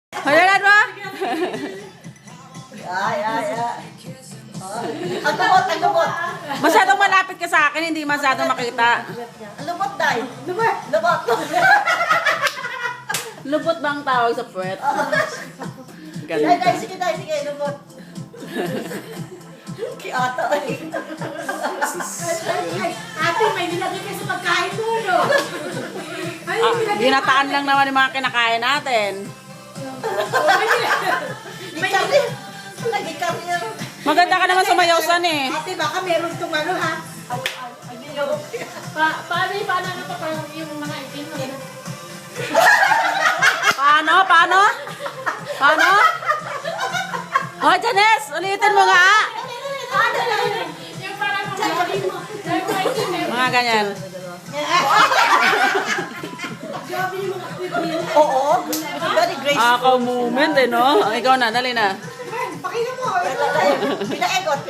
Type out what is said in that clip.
Hayalan mo? Ay. Ang lubot. Masyadong malapit ka sa akin, hindi masyadong makita. Ang lubot, Day. Lubot. Lubot ba ang tawag sa puwet? Day, sige, lubot. Kiyata ay. Ate, may nilagay ka sa pagkain mo, no? Ay, Ginataan lang naman yung mga kinakain natin. Lagi kami yan. Maganda ka naman sumayaw san eh. Ate, baka meron itong ano, ha? Paano pa parang yung mga itin mo? Paano? Oh, Janice, ulitin mo nga. Yung parang mga Mga ganyan. Oo. Very graceful. Ako moment eh, no? Ikaw na, dali na. pakita mo. Pinaegot.